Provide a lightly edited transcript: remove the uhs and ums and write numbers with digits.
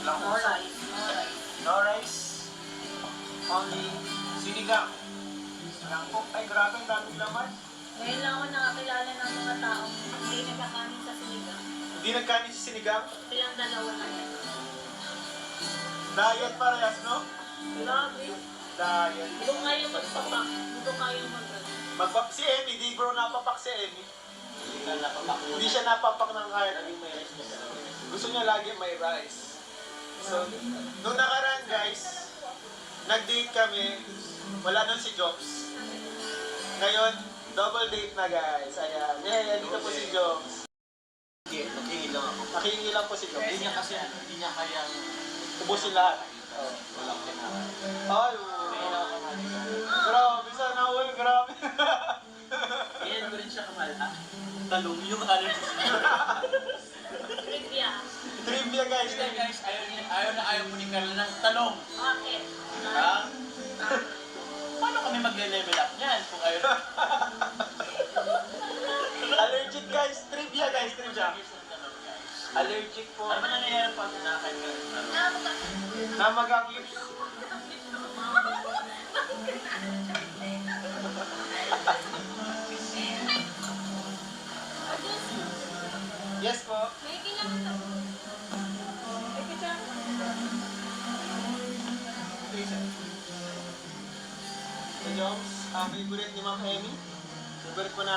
No rice. No rice. No rice. Only sinigang. Lang po. Ay, grabe, ang daming laman. Ngayon lang ako nakakilala ng mga taong hindi nagkakanin sa sinigang. Hindi nagkanin si sinigang. Silang dalawa na yan. Diet parehas, no? Grabe. Diet. Doon kayo magpapak. Doon kayo Si Emmy, di bro napapak si Emmy. Hindi siya napapak ng kahit. Gusto niya lagi may rice. So, nung nakaraan guys, nag-date kami. Wala nun si Jobs. Ngayon, double date na guys. Ayan. Yeah, dito po si Jobs. Naghingi lang ako. Nakihingi lang po si Jobs. Hindi niya kayang Ubusin lahat. walang kinahan. Ay, grabe sana all, grabe. Kaya ko rin siya kamahal. Talong yung ano. Trivia. Trivia guys. Hindi guys, ayaw mo ni Carla ng talong. Bakit? Ha? Paano kami magle-level up niyan kung ayaw na? Allergic guys. Trivia guys, trivia. Allergic po. Ano ba nangyayari pag nakakain ka rin? Namagaklips. Yes po. May kilang ito. May kilang. So Joms, ang favorite ni Ma'am Emmy. Favorite po na